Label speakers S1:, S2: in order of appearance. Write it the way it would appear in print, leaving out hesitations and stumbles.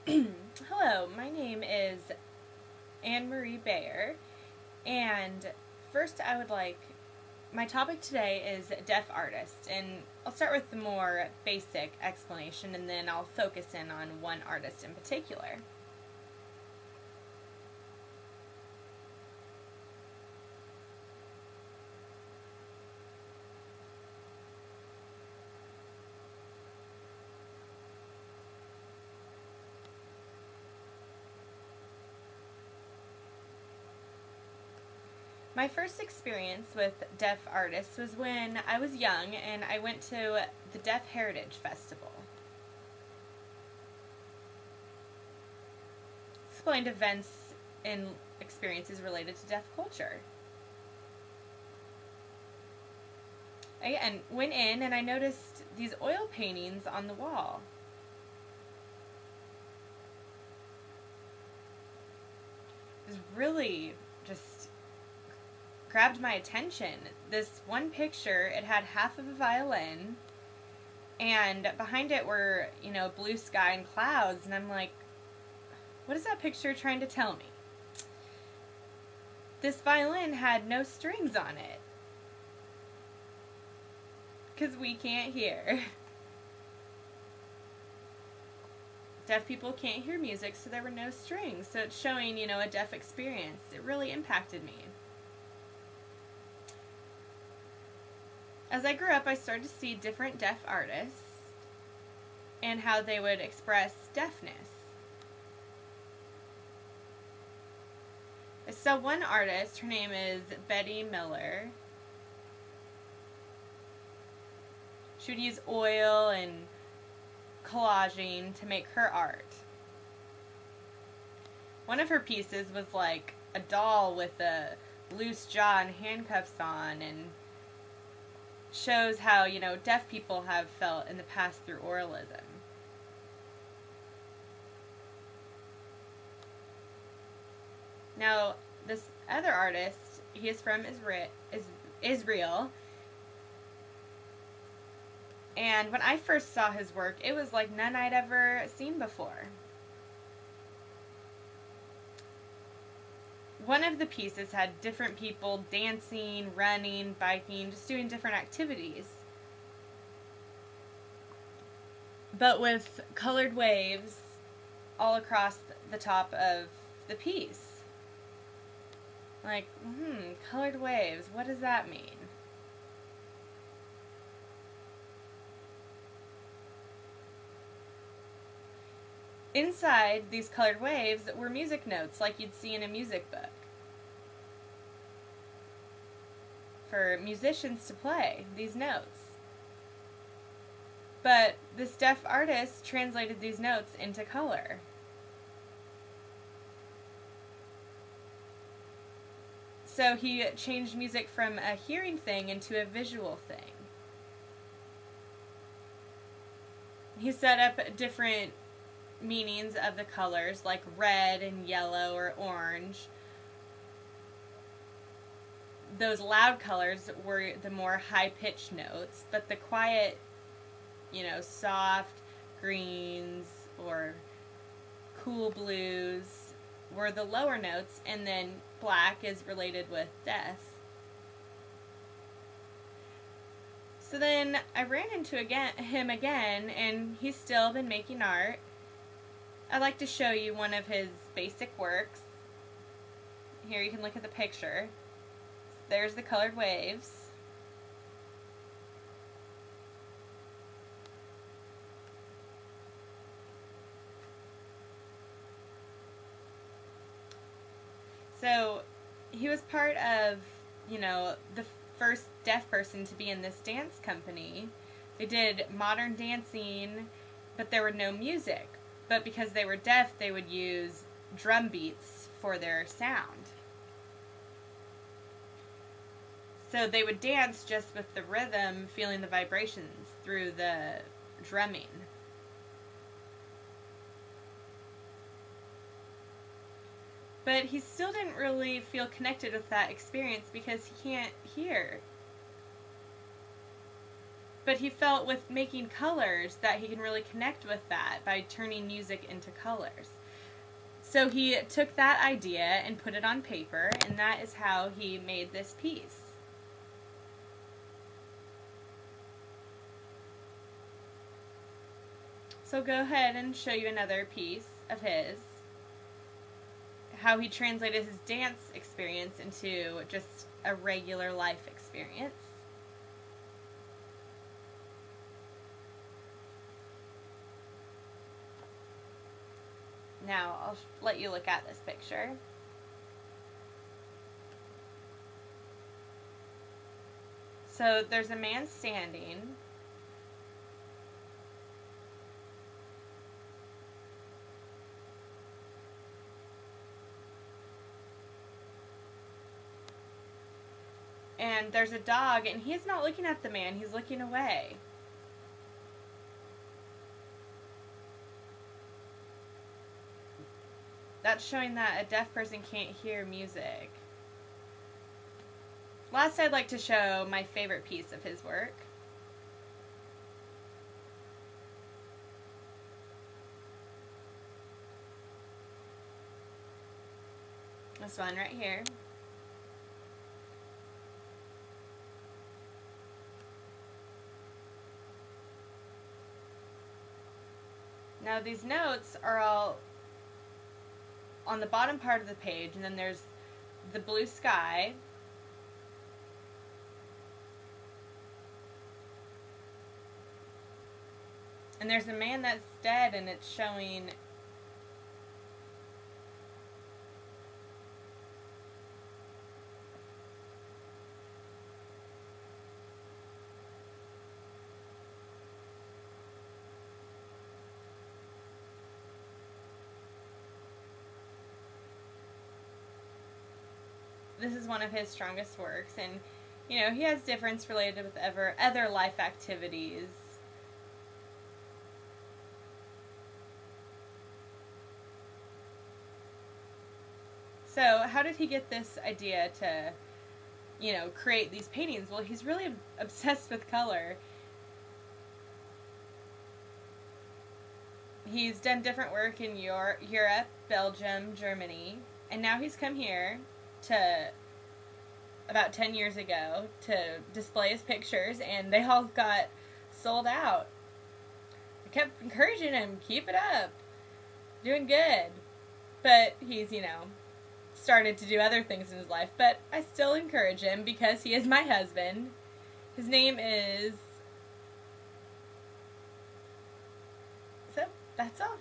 S1: Hello, my name is Anne Marie Bayer, and first my topic today is deaf artist, and I'll start with the more basic explanation and then I'll focus in on one artist in particular. My first experience with deaf artists was when I was young and I went to the Deaf Heritage Festival. Explained events and experiences related to deaf culture. I went in and I noticed these oil paintings on the wall. It was really just grabbed my attention. This one picture, it had half of a violin, and behind it were, blue sky and clouds, and I'm like, what is that picture trying to tell me? This violin had no strings on it, because we can't hear. Deaf people can't hear music, so there were no strings, so it's showing, a deaf experience. It really impacted me. As I grew up, I started to see different deaf artists and how they would express deafness. I saw one artist, her name is Betty Miller. She would use oil and collaging to make her art. One of her pieces was like a doll with a loose jaw and handcuffs on, and shows how, deaf people have felt in the past through oralism. Now, this other artist, he is from Israel, and when I first saw his work, it was like none I'd ever seen before. One of the pieces had different people dancing, running, biking, just doing different activities, but with colored waves all across the top of the piece. Like, colored waves, what does that mean? Inside these colored waves were music notes like you'd see in a music book for musicians to play these notes. But this deaf artist translated these notes into color. So he changed music from a hearing thing into a visual thing. He set up different meanings of the colors, like red and yellow or orange. Those loud colors were the more high-pitched notes, but the quiet, soft greens or cool blues were the lower notes, and then black is related with death. So then I ran into him again, and he's still been making art. I'd like to show you one of his basic works. Here you can look at the picture. There's the colored waves. So he was part of, the first deaf person to be in this dance company. They did modern dancing, but there were no music. But because they were deaf, they would use drum beats for their sound. So they would dance just with the rhythm, feeling the vibrations through the drumming. But he still didn't really feel connected with that experience because he can't hear. But he felt with making colors that he can really connect with that by turning music into colors. So he took that idea and put it on paper, and that is how he made this piece. So go ahead and show you another piece of his. How he translated his dance experience into just a regular life experience. Now I'll let you look at this picture. So there's a man standing. And there's a dog, and he's not looking at the man, he's looking away. That's showing that a deaf person can't hear music. Last, I'd like to show my favorite piece of his work. This one right here. Now these notes are all on the bottom part of the page, and then there's the blue sky. And there's a man that's dead, and it's showing this is one of his strongest works, and you know, he has difference related with other life activities. So how did he get this idea to, you know, create these paintings? Well, he's really obsessed with color. He's done different work in Europe, Belgium, Germany, and now he's come here to, about 10 years ago, to display his pictures, and they all got sold out. I kept encouraging him, keep it up, doing good. But he's, you know, started to do other things in his life, but I still encourage him because he is my husband. His name is... So, that's all.